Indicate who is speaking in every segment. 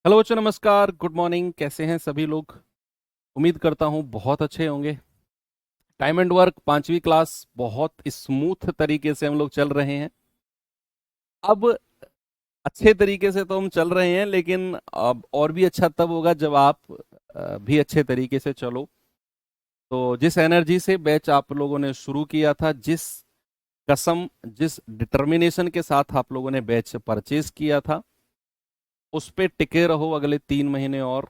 Speaker 1: Hello बच्चों, नमस्कार, good morning. कैसे हैं सभी लोग? उम्मीद करता हूँ बहुत अच्छे होंगे। टाइम एंड वर्क 5वीं क्लास बहुत स्मूथ तरीके से हम लोग चल रहे हैं। अब अच्छे तरीके से तो हम चल रहे हैं, लेकिन अब और भी अच्छा तब होगा जब आप भी अच्छे तरीके से चलो। तो जिस एनर्जी से बैच आप लोगों ने शुरू किया था, जिस कसम, जिस डिटर्मिनेशन के साथ आप लोगों ने बैच परचेज किया था, उस पे टिके रहो अगले 3 महीने और।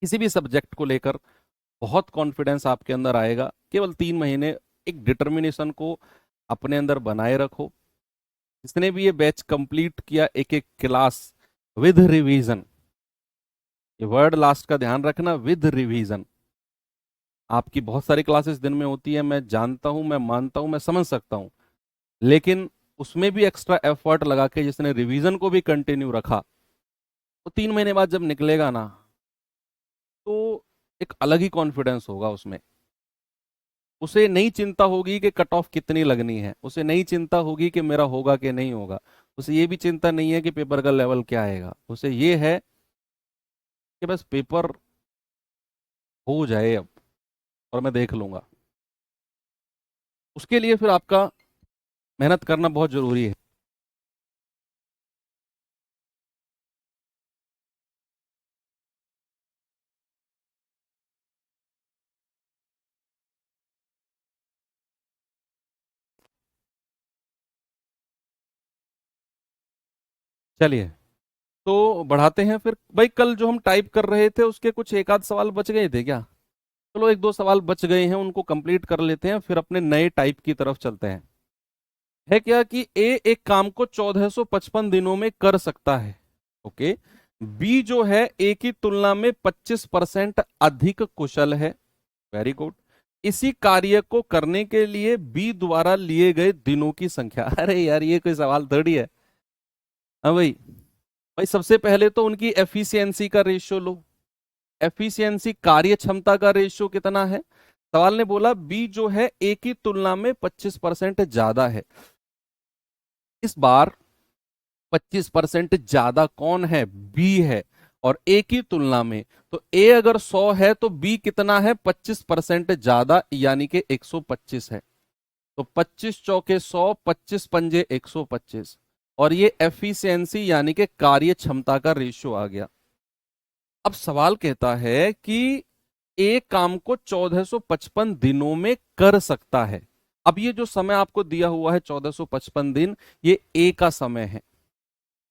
Speaker 1: किसी भी सब्जेक्ट को लेकर बहुत कॉन्फिडेंस आपके अंदर आएगा। केवल 3 महीने एक डिटर्मिनेशन को अपने अंदर बनाए रखो। जिसने भी ये बैच कंप्लीट किया, एक एक क्लास विद रिवीजन, ये वर्ड लास्ट का ध्यान रखना, विद रिवीजन। आपकी बहुत सारी क्लासेस दिन में होती है, मैं जानता हूं, मैं मानता हूं, मैं समझ सकता हूं, लेकिन उसमें भी एक्स्ट्रा एफर्ट लगा के जिसने रिवीजन को भी कंटिन्यू रखा, तो 3 महीने बाद जब निकलेगा ना, तो एक अलग ही कॉन्फिडेंस होगा उसमें। उसे नहीं चिंता होगी कि कट ऑफ कितनी लगनी है, उसे नहीं चिंता होगी कि मेरा होगा कि नहीं होगा, उसे ये भी चिंता नहीं है कि पेपर का लेवल क्या आएगा। उसे ये है कि बस पेपर हो जाए अब, और मैं देख लूंगा। उसके लिए फिर आपका मेहनत करना बहुत जरूरी है। चलिए, तो बढ़ाते हैं फिर। भाई, कल जो हम टाइप कर रहे थे उसके कुछ एक आध सवाल बच गए थे क्या? चलो, एक दो सवाल बच गए हैं, उनको कंप्लीट कर लेते हैं, फिर अपने नए टाइप की तरफ चलते हैं। है क्या कि ए एक काम को 1455 दिनों में कर सकता है। ओके। बी जो है ए की तुलना में 25% अधिक कुशल है। Very good. इसी कार्य को करने के लिए बी द्वारा लिए गए दिनों की संख्या। अरे यार, ये कोई सवाल थोड़ी है। हाँ भाई। भाई, सबसे पहले तो उनकी एफिशिएंसी का रेशियो लो। एफिशिएंसी, कार्य क्षमता का रेशियो कितना है? सवाल ने बोला बी जो है ए की तुलना में 25% ज्यादा है। इस बार 25% ज्यादा कौन है? बी है। और ए की तुलना में, तो ए अगर 100 है तो बी कितना है? 25% ज्यादा, यानी कि 125 है। तो 25 चौके 100, 25 पंजे 125। और ये एफिशिएंसी यानी कि कार्य क्षमता का रेशियो आ गया। अब सवाल कहता है कि एक काम को 1455 दिनों में कर सकता है। अब ये जो समय आपको दिया हुआ है 1455 दिन, ये ए का समय है।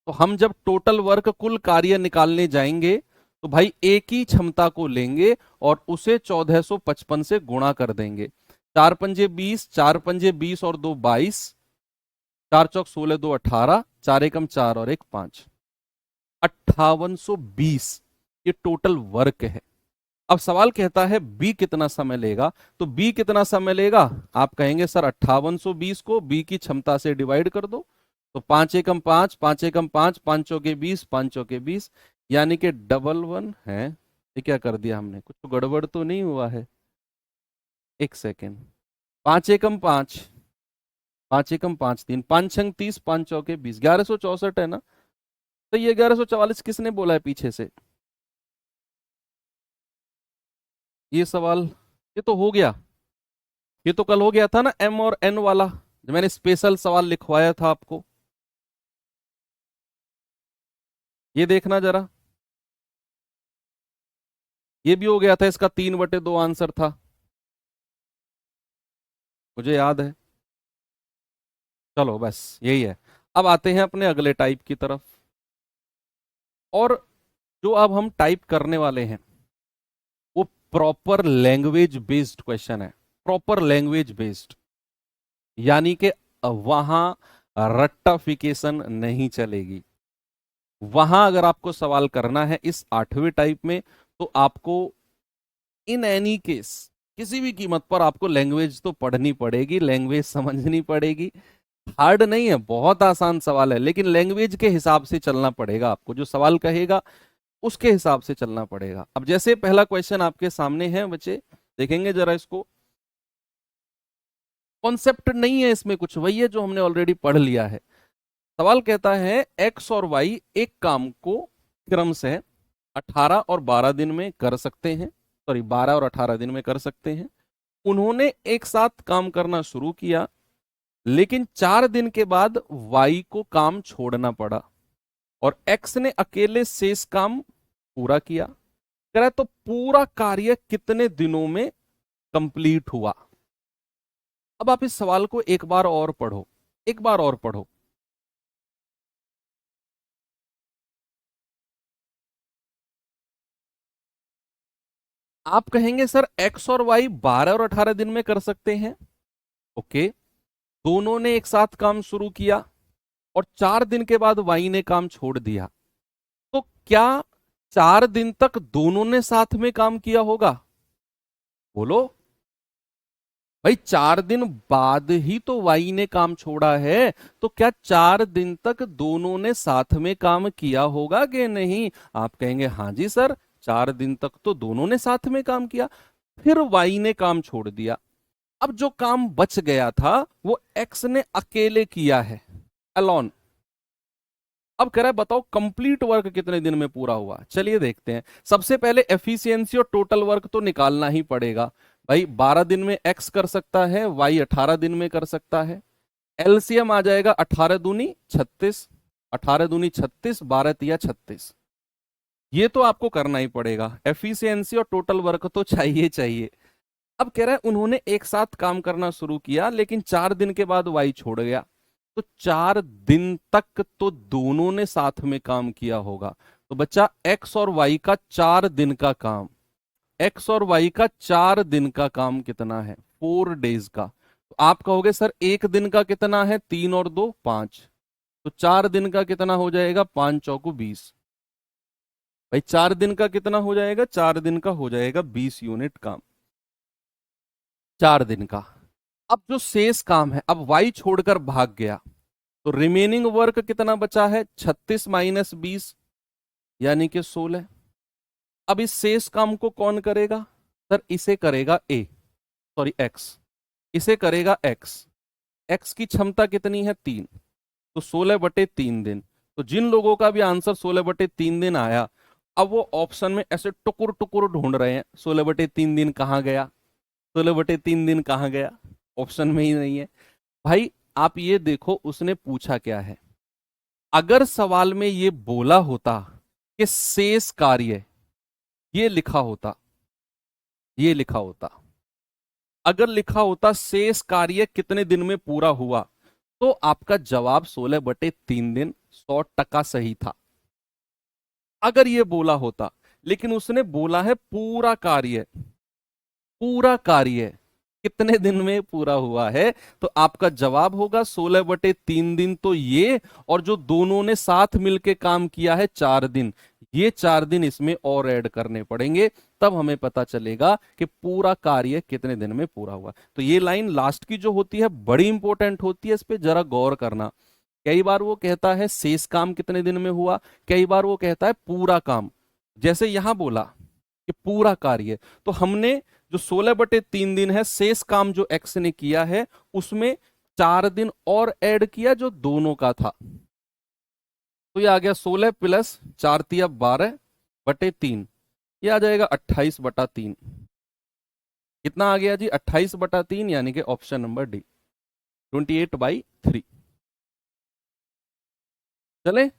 Speaker 1: तो हम जब टोटल वर्क, कुल कार्य निकालने जाएंगे, तो भाई ए की क्षमता को लेंगे और उसे 1455 से गुणा कर देंगे। 4 पंजे 20, 4 पंजे 20 और 2 22, 4 चौक 16, 2 18, 4 एकम 4 और 1 5, 5820 ये टोटल वर्क है। अब सवाल कहता है बी कितना समय लेगा। तो बी कितना समय लेगा? आप कहेंगे सर 5820 को बी की क्षमता से डिवाइड कर दो। तो 5 एकम 5, 5 एकम 5, 5 चौके 20, 5 चौके 20, यानी कि डबल वन है। ये क्या कर दिया हमने? कुछ तो गड़बड़ तो नहीं हुआ है? एक सेकेंड। 5 एकम 5, 5 एकम 5 3, 5 छंग 30, 5 चौके 20, 1164 है ना? तो ये 1144 किसने बोला है पीछे से? ये सवाल, ये तो हो गया। ये तो कल हो गया था ना, एम और एन वाला, जो मैंने स्पेशल सवाल लिखवाया था आपको। ये देखना जरा, ये भी हो गया था। इसका 3/2 आंसर था, मुझे याद है। चलो, बस यही है। अब आते हैं अपने अगले टाइप की तरफ। और जो अब हम टाइप करने वाले हैं, वो प्रॉपर लैंग्वेज बेस्ड क्वेश्चन है। प्रॉपर लैंग्वेज बेस्ड, यानी कि वहां रट्टाफिकेशन नहीं चलेगी। वहां अगर आपको सवाल करना है इस 8वें टाइप में, तो आपको इन एनी केस, किसी भी कीमत पर आपको लैंग्वेज तो पढ़नी पड़ेगी, लैंग्वेज समझनी पड़ेगी। हार्ड नहीं है, बहुत आसान सवाल है, लेकिन लैंग्वेज के हिसाब से चलना पड़ेगा आपको। जो सवाल कहेगा उसके हिसाब से चलना पड़ेगा। अब जैसे पहला क्वेश्चन आपके सामने है बच्चे, देखेंगे जरा इसको। कॉन्सेप्ट नहीं है इसमें कुछ, वही है जो हमने ऑलरेडी पढ़ लिया है। सवाल कहता है एक्स और वाई एक काम को क्रम से 18 और 12 दिन में कर सकते हैं, सॉरी 12 और 18 दिन में कर सकते हैं। उन्होंने एक साथ काम करना शुरू किया, लेकिन 4 दिन के बाद वाई को काम छोड़ना पड़ा और एक्स ने अकेले शेष काम पूरा किया। कह रहा है तो पूरा कार्य कितने दिनों में कंप्लीट हुआ। अब आप इस सवाल को एक बार और पढ़ो, एक बार और पढ़ो। आप कहेंगे सर एक्स और वाई 12 और 18 दिन में कर सकते हैं। ओके, दोनों ने एक साथ काम शुरू किया और 4 दिन के बाद वाई ने काम छोड़ दिया, तो क्या 4 दिन तक दोनों ने साथ में काम किया होगा? बोलो भाई, 4 दिन बाद ही तो वाई ने काम छोड़ा है, तो क्या 4 दिन तक दोनों ने साथ में काम किया होगा कि नहीं? आप कहेंगे हाँ जी सर, 4 दिन तक तो दोनों ने साथ में काम किया। फिर वाई ने काम छोड़ दिया। अब जो काम बच गया था वो एक्स ने अकेले किया है, अलोन। अब कह रहा है बताओ कंप्लीट वर्क कितने दिन में पूरा हुआ। चलिए देखते हैं। सबसे पहले एफिशिएंसी और टोटल वर्क तो निकालना ही पड़ेगा। भाई 12 दिन में एक्स कर सकता है, वाई 18 दिन में कर सकता है। एलसीएम आ जाएगा 18 दूनी 36, 18 दूनी 36, 12 तिया 36। ये तो आपको करना ही पड़ेगा। एफिशिएंसी और टोटल वर्क तो चाहिए चाहिए। अब कह रहा है उन्होंने एक साथ काम करना शुरू किया, लेकिन 4 दिन के बाद वाई छोड़ गया, तो 4 दिन तक तो दोनों ने साथ में काम किया होगा। तो बच्चा एक्स और वाई का 4 दिन का काम, एक्स और वाई का 4 दिन का काम कितना है? 4 डेज का। तो आप कहोगे सर एक दिन का कितना है? 3 और 2 5। तो 4 दिन का कितना हो जाएगा? 5 चौको 20। भाई 4 दिन का कितना हो जाएगा? 4 दिन का हो जाएगा 20 यूनिट काम, 4 दिन का। अब जो शेष काम है, अब वाई छोड़कर भाग गया, तो रिमेनिंग वर्क कितना बचा है? 36 माइनस 20 यानी कि 16। अब इस शेष काम को कौन करेगा? सर इसे करेगा ए, सॉरी एक्स, इसे करेगा एक्स। एक्स की क्षमता कितनी है? 3। तो 16/3 दिन। तो जिन लोगों का भी आंसर 16/3 दिन आया, अब वो ऑप्शन में ऐसे टुकुर टुकुर ढूंढ रहे हैं, 16/3 दिन कहाँ गया, 16/3 दिन कहाँ गया, ऑप्शन में ही नहीं है। भाई आप ये देखो उसने पूछा क्या है। अगर सवाल में ये बोला होता कि शेष कार्य, ये लिखा होता, ये लिखा होता, अगर लिखा होता शेष कार्य कितने दिन में पूरा हुआ, तो आपका जवाब 16/3 दिन 100% सही था, अगर ये बोला होता। लेकिन उसने बोला है पूरा कार्य, पूरा कार्य कितने दिन में पूरा हुआ है, तो आपका जवाब होगा 16/3 दिन तो ये, और जो दोनों ने साथ मिलके काम किया है 4 दिन, ये 4 दिन इसमें और ऐड करने पड़ेंगे, तब हमें पता चलेगा कि पूरा कार्य कितने दिन में पूरा हुआ। तो ये लाइन लास्ट की जो होती है बड़ी इंपॉर्टेंट होती है, इस पे जरा गौर करना। कई बार वो कहता है शेष काम कितने दिन में हुआ, कई बार वो कहता है पूरा काम। जैसे यहां बोला कि पूरा कार्य, तो हमने जो 16/3 दिन है शेष काम जो एक्स ने किया है, उसमें 4 दिन और ऐड किया जो दोनों का था। तो ये आ गया 16 प्लस 4 तिया 12/3, ये आ जाएगा 28/3। कितना आ गया जी? 28/3, यानी कि ऑप्शन नंबर डी, 28/3। चले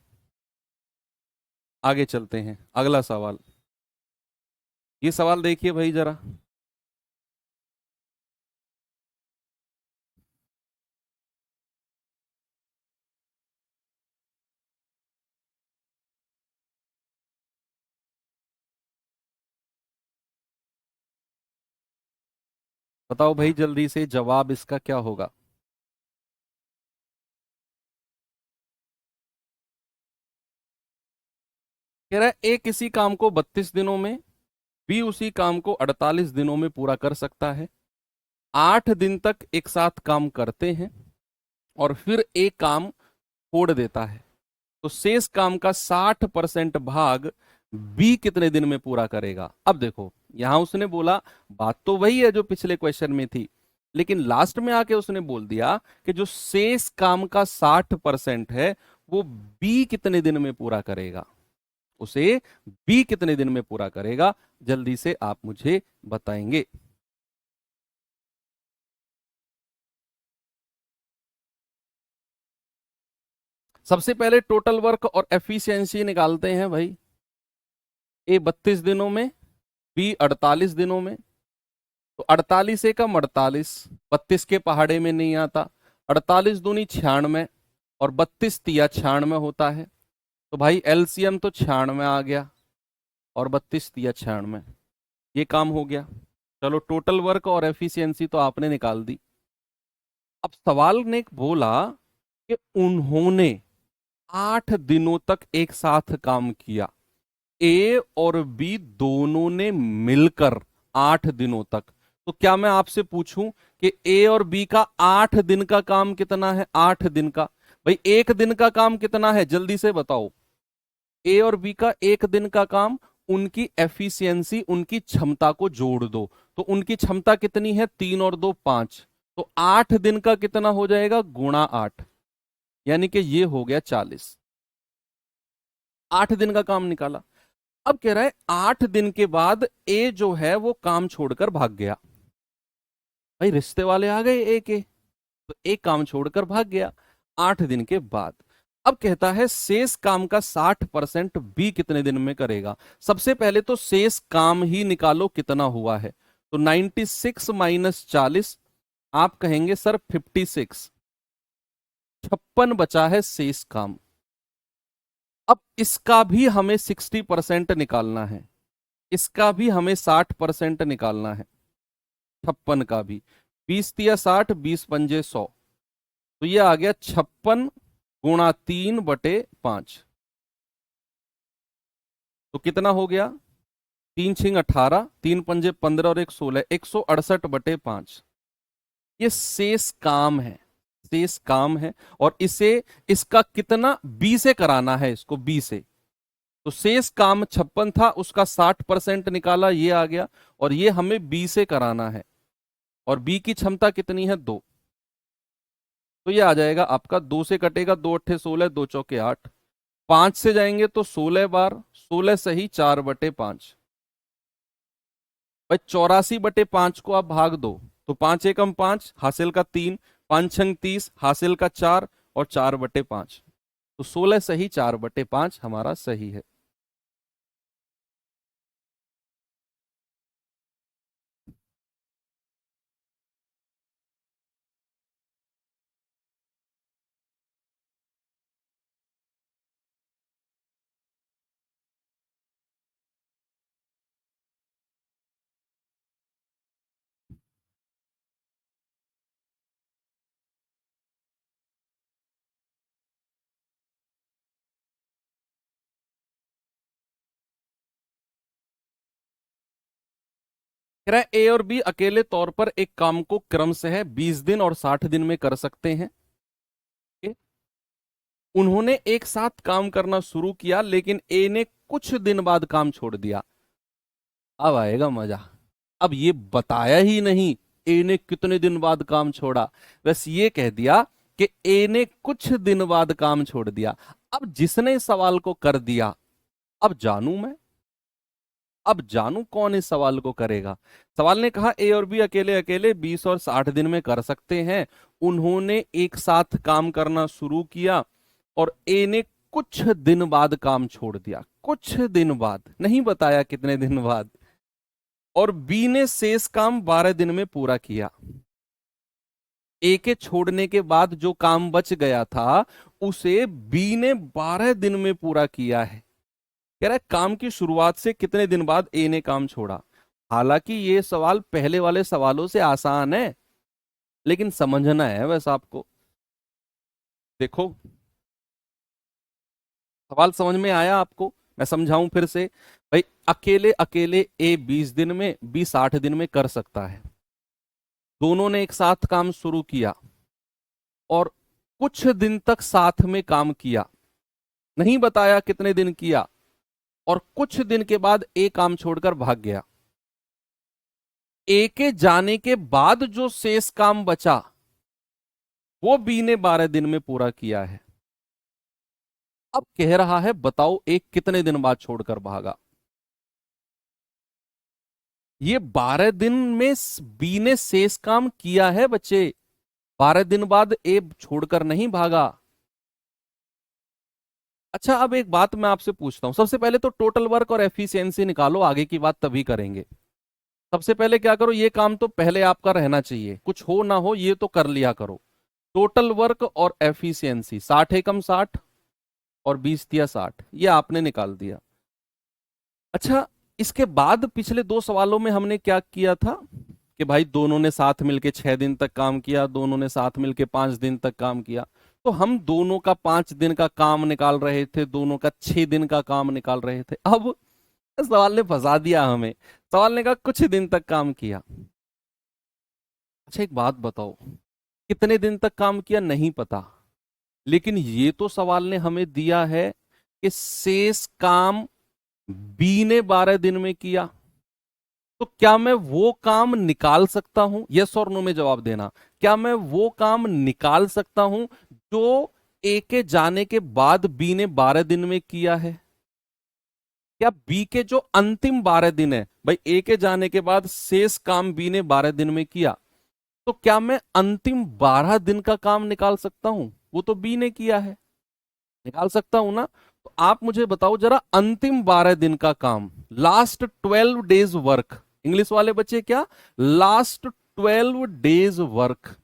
Speaker 1: आगे चलते हैं। अगला सवाल, ये सवाल देखिए भाई जरा। बताओ भाई जल्दी से जवाब इसका क्या होगा। कह रहा है ए किसी काम को 32 दिनों में, बी उसी काम को 48 दिनों में पूरा कर सकता है। 8 दिन तक एक साथ काम करते हैं और फिर एक काम छोड़ देता है, तो शेष काम का 60% भाग बी कितने दिन में पूरा करेगा। अब देखो यहां उसने बोला, बात तो वही है जो पिछले क्वेश्चन में थी, लेकिन लास्ट में आके उसने बोल दिया कि जो शेष काम का 60% है वो बी कितने दिन में पूरा करेगा। उसे बी कितने दिन में पूरा करेगा, जल्दी से आप मुझे बताएंगे। सबसे पहले टोटल वर्क और एफिशिएंसी निकालते हैं भाई। ए 32 दिनों में, बी 48 दिनों में। तो 48 एकम 48, 32 के पहाड़े में नहीं आता। 48 दूनी 96 और 32 तिया 96 होता है। तो भाई एलसीएम तो 96 आ गया और 32 तिया 96, ये काम हो गया। चलो टोटल वर्क और एफिशिएंसी तो आपने निकाल दी। अब सवाल ने बोला कि उन्होंने 8 दिनों तक एक साथ काम किया। ए और बी दोनों ने मिलकर 8 दिनों तक। तो क्या मैं आपसे पूछूं कि ए और बी का 8 दिन का काम कितना है? 8 दिन का। भाई एक दिन का काम कितना है, जल्दी से बताओ। ए और बी का एक दिन का काम, उनकी एफिशिएंसी, उनकी क्षमता को जोड़ दो। तो उनकी क्षमता कितनी है? 3 और 2 5। तो 8 दिन का कितना हो जाएगा? गुणा 8, यानी कि ये हो गया 40। 8 दिन का काम निकाला। अब कह रहा है 8 दिन के बाद ए जो है वो काम छोड़कर भाग गया। भाई रिश्ते वाले आ गए ए के, तो ए काम छोड़कर भाग गया 8 दिन के बाद। अब कहता है शेष काम का 60% बी कितने दिन में करेगा। सबसे पहले तो शेष काम ही निकालो कितना हुआ है। तो 96 माइनस 40, आप कहेंगे सर 56, 56 बचा है शेष काम। अब इसका भी हमें 60% निकालना है, इसका भी हमें 60% निकालना है, 56 का भी। 20 तिया 60, 20 पंजे 100। तो ये आ गया 56 गुणा 3/5। तो कितना हो गया? 3×6 = 18, 3×5 = 15 और 1 16, 168/5। ये शेष काम है, शेष काम है। और इसे, इसका कितना बी से कराना है, इसको बी से। तो शेष काम 56 था, उसका 60% निकाला, ये आ गया। और ये हमें बी से कराना है, और बी की क्षमता कितनी है? 2। तो ये आ जाएगा आपका, 2 से कटेगा, 2 8 16, 2 चौके 8। 5 से जाएंगे तो 16 बार, 16 सही 4/5। भाई 84/5 को आप भाग दो, तो 5 एकम 5, हासिल का 3, 5 छंग 30, हासिल का 4 और 4/5। तो 16 सही 4/5 हमारा सही है। कह रहा है ए और बी अकेले तौर पर एक काम को क्रम से है 20 दिन और 60 दिन में कर सकते हैं। उन्होंने एक साथ काम करना शुरू किया, लेकिन ए ने कुछ दिन बाद काम छोड़ दिया। अब आएगा मजा। अब ये बताया ही नहीं ए ने कितने दिन बाद काम छोड़ा, बस ये कह दिया कि ए ने कुछ दिन बाद काम छोड़ दिया। अब जिसने सवाल को कर दिया, अब जानू मैं, अब जानू कौन इस सवाल को करेगा। सवाल ने कहा ए और बी अकेले अकेले 20 और 60 दिन में कर सकते हैं। उन्होंने एक साथ काम करना शुरू किया और ए ने कुछ दिन बाद काम छोड़ दिया। कुछ दिन बाद, नहीं बताया कितने दिन बाद। और बी ने शेष काम 12 दिन में पूरा किया। ए के छोड़ने के बाद जो काम बच गया था, उसे बी ने 12 दिन में पूरा किया है। कह रहा है काम की शुरुआत से कितने दिन बाद ए ने काम छोड़ा। हालांकि ये सवाल पहले वाले सवालों से आसान है, लेकिन समझना है बस आपको। देखो सवाल समझ में आया आपको? मैं समझाऊं फिर से। भाई अकेले अकेले ए 20 दिन में, बी 60 दिन में कर सकता है। दोनों ने एक साथ काम शुरू किया और कुछ दिन तक साथ में काम किया, नहीं बताया कितने दिन किया। और कुछ दिन के बाद ए काम छोड़कर भाग गया। ए के जाने के बाद जो शेष काम बचा, वो बी ने 12 दिन में पूरा किया है। अब कह रहा है बताओ एक कितने दिन बाद छोड़कर भागा। ये 12 दिन में बी ने शेष काम किया है बच्चे, 12 दिन बाद ए छोड़कर नहीं भागा। अच्छा अब एक बात मैं आपसे पूछता हूं, सबसे पहले तो टोटल वर्क और एफिशिएंसी निकालो, आगे की बात तभी करेंगे। सबसे पहले क्या करो, ये काम तो पहले आपका रहना चाहिए, कुछ हो ना हो ये तो कर लिया करो। टोटल वर्क और एफिशिएंसी 60 एकम 60 और 20 दिया 60, ये आपने निकाल दिया। अच्छा इसके बाद पिछले दो सवालों में हमने क्या किया था कि भाई दोनों ने साथ मिलके 6 दिन तक काम किया, दोनों ने साथ मिलके 5 दिन तक काम किया, तो हम दोनों का 5 दिन का काम निकाल रहे थे, दोनों का 6 दिन का काम निकाल रहे थे। अब सवाल ने फंसा दिया हमें, सवाल ने कहा कुछ दिन तक काम किया। अच्छा एक बात बताओ, कितने दिन तक काम किया नहीं पता, लेकिन ये तो सवाल ने हमें दिया है कि शेष काम बी ने 12 दिन में किया। तो क्या मैं वो काम निकाल सकता हूं, यस और नो में जवाब देना, क्या मैं वो काम निकाल सकता हूं जो ए के जाने के बाद बी ने 12 दिन में किया है? क्या बी के जो अंतिम 12 दिन है, भाई ए के जाने के बाद शेष काम बी ने 12 दिन में किया, तो क्या मैं अंतिम 12 दिन का काम निकाल सकता हूं? वो तो बी ने किया है, निकाल सकता हूं ना? तो आप मुझे बताओ जरा, अंतिम 12 दिन का काम, लास्ट 12 डेज वर्क, इंग्लिश वाले बच्चे क्या, लास्ट 12 डेज वर्क।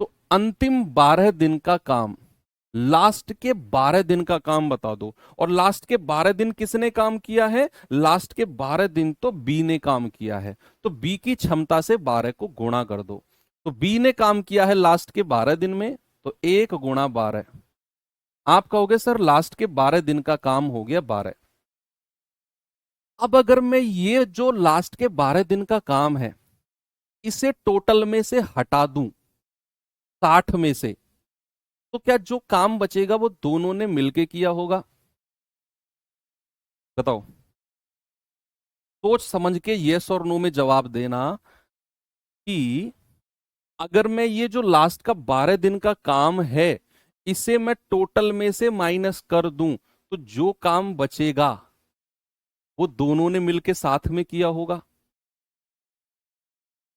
Speaker 1: तो अंतिम 12 दिन का काम, लास्ट के 12 दिन का काम बता दो, और लास्ट के 12 दिन किसने काम किया है? लास्ट के 12 दिन तो बी ने काम किया है, तो बी की क्षमता से 12 को गुणा कर दो। तो बी ने काम किया है लास्ट के 12 दिन में, तो 1 गुणा 12। आप कहोगे सर लास्ट के 12 दिन का काम हो गया 12। अब अगर मैं ये जो लास्ट के 12 दिन का काम है इसे टोटल में से हटा दूं, 60 में से, तो क्या जो काम बचेगा वो दोनों ने मिलके किया होगा? बताओ, सोच समझ के यस और नो में जवाब देना कि अगर मैं ये जो लास्ट का 12 दिन का काम है इसे मैं टोटल में से माइनस कर दूं, तो जो काम बचेगा वो दोनों ने मिलके साथ में किया होगा।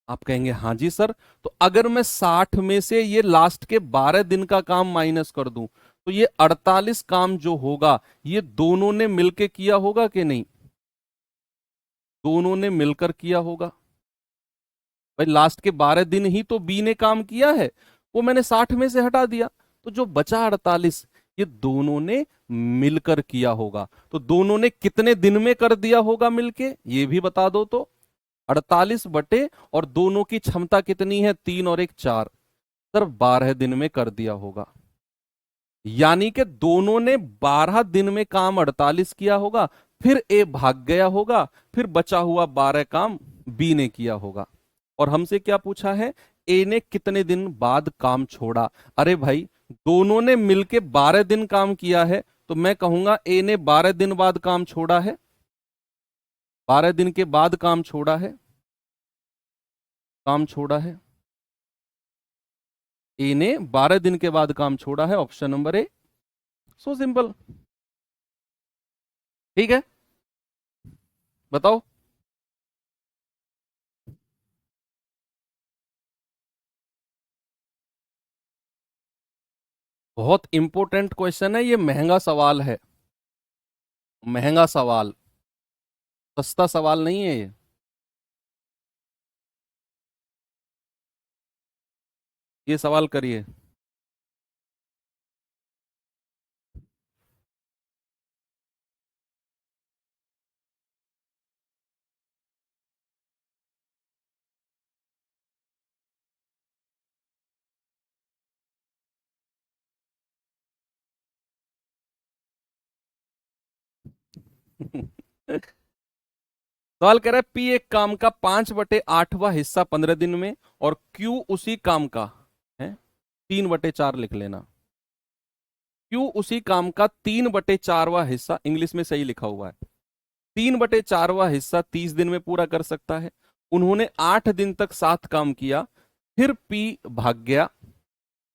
Speaker 1: आप कहेंगे हाँ जी सर, तो अगर मैं 60 में से ये लास्ट के 12 दिन का काम माइनस कर दूं, तो ये 48 काम जो होगा ये दोनों ने मिलके किया होगा कि नहीं? दोनों ने मिलकर किया होगा। भाई लास्ट के 12 दिन ही तो बी ने काम किया है, वो मैंने 60 में से हटा दिया, तो जो बचा 48 ये दोनों ने मिलकर किया होगा। तो दोनों ने कितने दिन में कर दिया होगा मिलके, ये भी बता दो तो। 48 बटे, और दोनों की क्षमता कितनी है, 3 और 1 4, सर 12 दिन में कर दिया होगा। यानी कि दोनों ने 12 दिन में काम 48 किया होगा, फिर ए भाग गया होगा, फिर बचा हुआ 12 काम बी ने किया होगा। और हमसे क्या पूछा है, ए ने कितने दिन बाद काम छोड़ा। अरे भाई दोनों ने मिलके 12 दिन काम किया है, तो मैं कहूंगा ए ने 12 दिन बाद काम छोड़ा है, 12 दिन के बाद काम छोड़ा है, काम छोड़ा है। ए ने 12 दिन के बाद काम छोड़ा है, option number A. So simple. ठीक है, बताओ। बहुत इंपॉर्टेंट क्वेश्चन है ये, महंगा सवाल है, महंगा सवाल, सस्ता सवाल नहीं है ये। ये सवाल करिए। सवाल कह रहा है पी एक काम का 5/8वां हिस्सा 15 दिन में, और क्यू उसी काम का है 3/4 लिख लेना। क्यू उसी काम का 3/4वां हिस्सा, इंग्लिश में सही लिखा हुआ है, 3/4वां हिस्सा 30 दिन में पूरा कर सकता है। उन्होंने 8 दिन तक साथ काम किया, फिर पी भाग गया।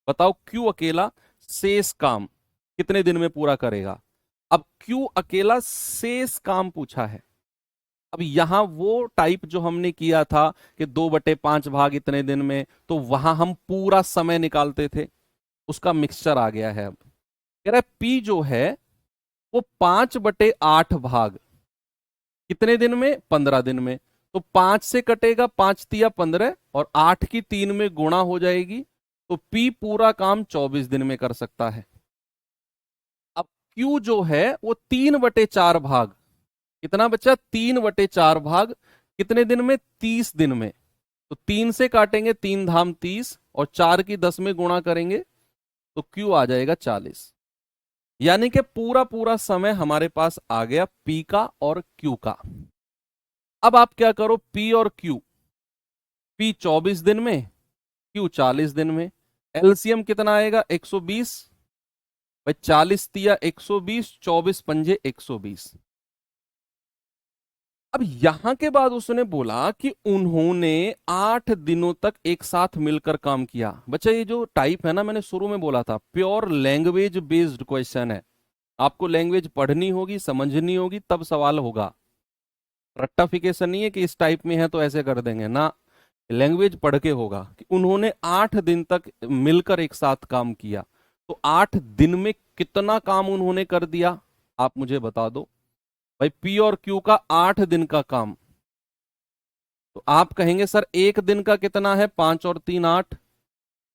Speaker 1: बताओ क्यू अकेला शेष काम कितने दिन में पूरा करेगा। अब क्यू अकेला शेष काम पूछा है। अब यहां वो टाइप जो हमने किया था कि 2/5 भाग इतने दिन में, तो वहां हम पूरा समय निकालते थे, उसका मिक्सचर आ गया है। अब कह रहा है पी जो है वो 5/8 भाग कितने दिन में, 15 दिन में। तो 5 से कटेगा, 5 तिया 15 और 8 की 3 में गुणा हो जाएगी, तो पी पूरा काम 24 दिन में कर सकता है। अब क्यू जो है वो 3/4 भाग, कितना बचा, 3/4 भाग कितने दिन में, 30 दिन में। तो 3 से काटेंगे, 3 धाम 30 और 4 की 10 में गुणा करेंगे तो क्यू आ जाएगा 40। यानी कि पूरा पूरा समय हमारे पास आ गया पी का और क्यू का। अब आप क्या करो, पी और क्यू, पी 24 दिन में, क्यू 40 दिन में, एलसीएम कितना आएगा 120। भाई 40 तिया 120, 24 पंजे 120। अब यहां के बाद उसने बोला कि उन्होंने 8 दिनों तक एक साथ मिलकर काम किया। बच्चा ये जो टाइप है ना, मैंने शुरू में बोला था प्योर लैंग्वेज बेस्ड क्वेश्चन है। आपको लैंग्वेज पढ़नी होगी, समझनी होगी, तब सवाल होगा। रट्टाफिकेशन नहीं है कि इस टाइप में है तो ऐसे कर देंगे ना, लैंग्वेज पढ़ के होगा कि उन्होंने 8 दिन तक मिलकर एक साथ काम किया। तो 8 दिन में कितना काम उन्होंने कर दिया, आप मुझे बता दो। भाई पी और क्यू का 8 दिन का काम, तो आप कहेंगे सर एक दिन का कितना है, 5 और 3 8,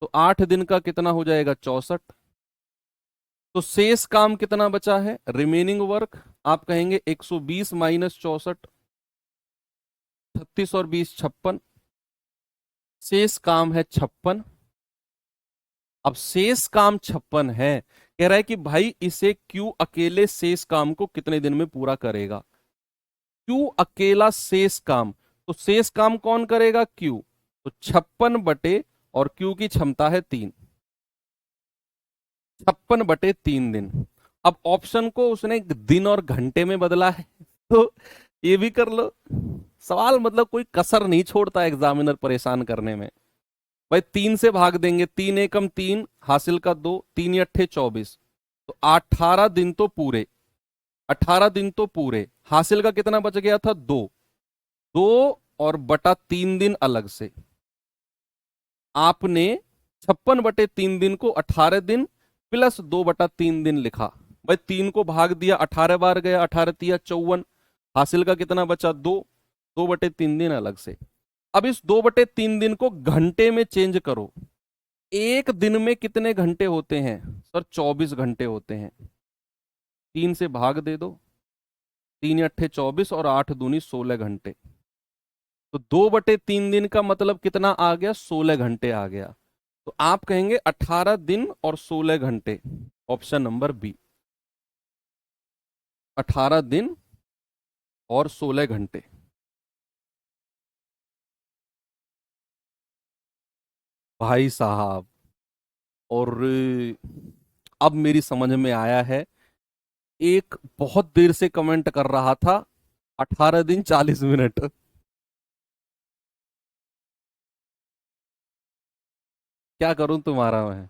Speaker 1: तो 8 दिन का कितना हो जाएगा 64। तो शेष काम कितना बचा है, रिमेनिंग वर्क, आप कहेंगे 120 माइनस 64, 36 और 20 56, शेष काम है 56। अब शेष काम 56 है, कह रहा है कि भाई इसे क्यू अकेले शेष काम को कितने दिन में पूरा करेगा। क्यू अकेला शेष काम, तो शेष काम कौन करेगा, क्यू। तो 56 और क्यू की क्षमता है 3, 56/3 दिन। अब ऑप्शन को उसने दिन और घंटे में बदला है, तो ये भी कर लो। सवाल मतलब कोई कसर नहीं छोड़ता एग्जामिनर परेशान करने में। भाई 3 से भाग देंगे, 3 एकम 3, हासिल का 2, 3 अट्ठे 24, तो 18 दिन तो पूरे, 18 दिन तो पूरे, हासिल का कितना बच गया था 2, 2 और बटा 3 दिन अलग से। आपने 56/3 दिन को 18 दिन प्लस 2/3 दिन लिखा। भाई 3 को भाग दिया, 18 बार गया, 18 तिया 54, हासिल का कितना बचा 2, 2/3 दिन अलग से। अब इस 2/3 दिन को घंटे में चेंज करो। एक दिन में कितने घंटे होते हैं सर, 24 घंटे होते हैं। 3 से भाग दे दो, 3 अट्ठे 24 और 8 दूनी 16 घंटे। तो 2/3 दिन का मतलब कितना आ गया, 16 घंटे आ गया। तो आप कहेंगे 18 दिन और 16 घंटे, ऑप्शन नंबर बी, 18 दिन और 16 घंटे। भाई साहब, और अब मेरी समझ में आया है। एक बहुत देर से कमेंट कर रहा था 18 दिन 40 मिनट। क्या करूं तुम्हारा मैं।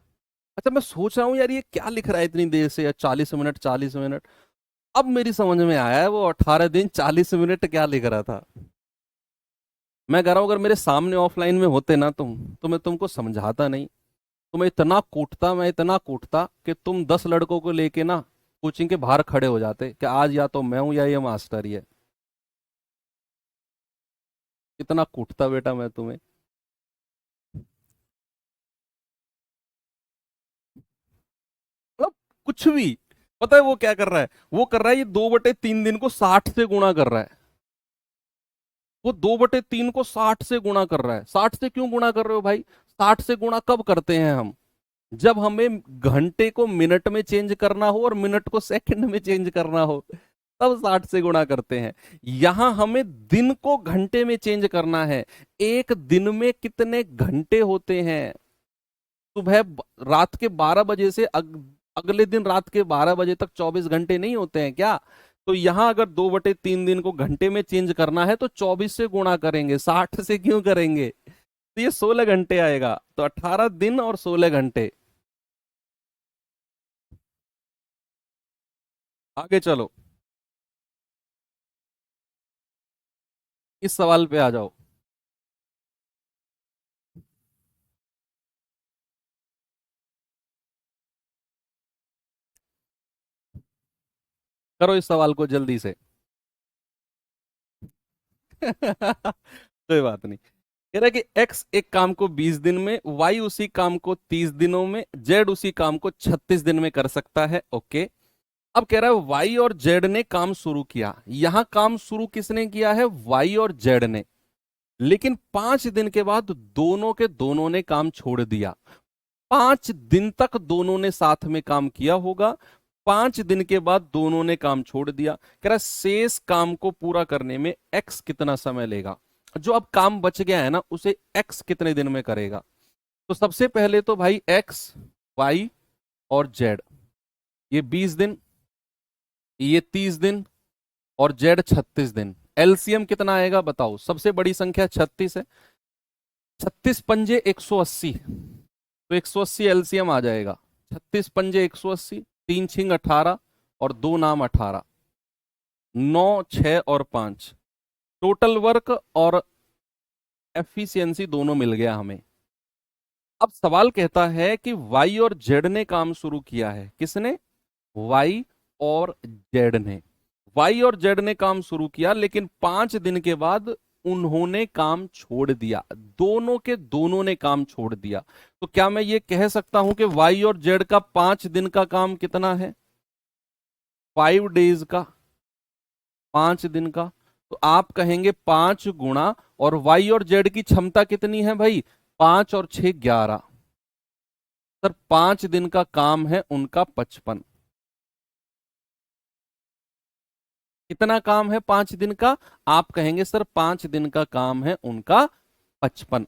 Speaker 1: अच्छा मैं सोच रहा हूँ यार ये क्या लिख रहा है इतनी देर से, या 40 मिनट 40 मिनट। अब मेरी समझ में आया है वो 18 दिन 40 मिनट क्या लिख रहा था। मैं कह रहा हूं अगर मेरे सामने ऑफलाइन में होते ना तुम, तो मैं तुमको समझाता नहीं, तुम्हें इतना कूटता, मैं इतना कूटता कि तुम 10 लड़कों को लेके ना कोचिंग के बाहर खड़े हो जाते कि आज या तो मैं हूं या ये मास्टर ही है। इतना कूटता बेटा मैं तुम्हें। मतलब कुछ भी। पता है वो क्या कर रहा है, वो कर रहा है ये 2/3 दिन को 60 से गुणा कर रहा है। वो 2/3 को 60 से गुणा कर रहा है। 60 से क्यों गुणा कर रहे हो भाई, 60 से गुणा कब करते हैं हम, जब हमें घंटे को मिनट में चेंज करना हो और मिनट को सेकंड में चेंज करना हो, तब 60 से गुणा करते हैं। यहां हमें दिन को घंटे में चेंज करना है। एक दिन में कितने घंटे होते हैं, सुबह रात के 12 बजे से अगले दिन रात के 12 बजे तक 24 घंटे नहीं होते हैं क्या। तो यहां अगर 2/3 दिन को घंटे में चेंज करना है तो 24 से गुणा करेंगे, 60 से क्यों करेंगे। तो ये 16 घंटे आएगा, तो 18 दिन और 16 घंटे। आगे चलो, इस सवाल पे आ जाओ। करो इस सवाल को जल्दी से। कोई बात नहीं। कह रहा है कि एक्स एक काम को 20 दिन में, वाई उसी काम को 30 दिनों में, जेड उसी काम को 36 दिन में कर सकता है। ओके। अब कह रहा है वाई और जेड ने काम शुरू किया। यहां काम शुरू किसने किया है? वाई और जेड ने। लेकिन 5 दिन के बाद दोनों के दोनों ने काम छोड़ दिया। 5 दिन तक दोनों ने साथ में काम किया होगा। 5 दिन के बाद दोनों ने काम छोड़ दिया। कह रहा है शेष काम को पूरा करने में एक्स कितना समय लेगा। जो अब काम बच गया है ना, उसे एक्स कितने दिन में करेगा। तो सबसे पहले तो भाई एक्स, वाई और जेड, ये 20 दिन, ये 30 दिन, और जेड 36 दिन। एलसीएम कितना आएगा बताओ। सबसे बड़ी संख्या 36 है। 36 पंजे 180, तो 180 एलसीएम आ जाएगा। 36 पंजे 180, 3 छिंग 18 और 2 नाम 18, 9 6 और 5। टोटल वर्क और एफिशिएंसी दोनों मिल गया हमें। अब सवाल कहता है कि वाई और जेड ने काम शुरू किया है। किसने? वाई और जेड ने। वाई और जेड ने काम शुरू किया, लेकिन 5 दिन के बाद उन्होंने काम छोड़ दिया। दोनों के दोनों ने काम छोड़ दिया। तो क्या मैं ये कह सकता हूं कि वाई और जेड का 5 दिन का काम कितना है? 5 डेज का, 5 दिन का। तो आप कहेंगे 5 गुणा, और वाई और जेड की क्षमता कितनी है भाई? 5 और 6 11। सर 5 दिन का काम है उनका 55। कितना काम है 5 दिन का? आप कहेंगे सर 5 दिन का काम है उनका 55।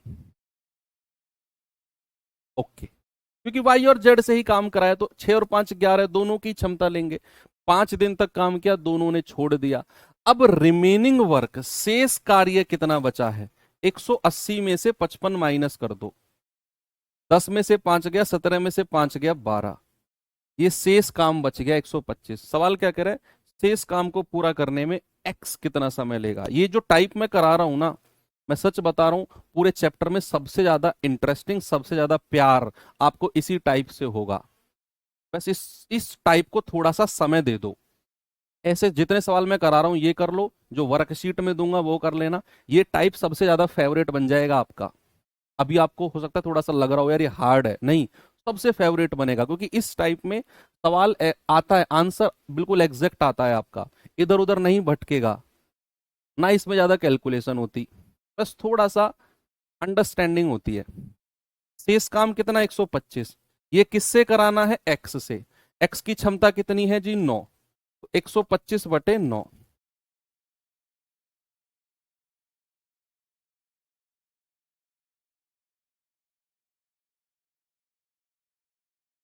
Speaker 1: ओके। क्योंकि वाई और जेड से ही काम कराया, तो 6 और 5 11, दोनों की क्षमता लेंगे। 5 दिन तक काम किया, दोनों ने छोड़ दिया। अब रिमेनिंग वर्क, शेष कार्य कितना बचा है? 180 में से 55 माइनस कर दो। 10 में से 5 गया, 17 में से 5 गया 12। ये शेष काम बच गया 125। सवाल क्या करे? शेष काम को पूरा करने में एक्स कितना समय लेगा। ये जो टाइप मैं करा रहा हूं ना, मैं सच बता रहा हूं, पूरे चैप्टर में सबसे ज्यादा इंटरेस्टिंग, सबसे ज्यादा प्यार आपको इसी टाइप से होगा। बस इस टाइप को थोड़ा सा समय दे दो। ऐसे जितने सवाल मैं करा रहा हूं ये कर लो, जो वर्कशीट में दूंगा वो कर लेना। ये टाइप सबसे ज्यादा फेवरेट बन जाएगा आपका। अभी आपको हो सकता है थोड़ा सा लग रहा हो यार ये हार्ड है, नहीं, सबसे फेवरेट बनेगा, क्योंकि इस टाइप में सवाल आता है, आंसर बिल्कुल एग्जैक्ट आता है आपका, इधर उधर नहीं भटकेगा, ना इसमें ज्यादा कैलकुलेशन होती, बस थोड़ा सा अंडरस्टैंडिंग होती है। शेष काम कितना? 125। ये किससे कराना है? एक्स से। एक्स की क्षमता कितनी है जी? 9। 125/9।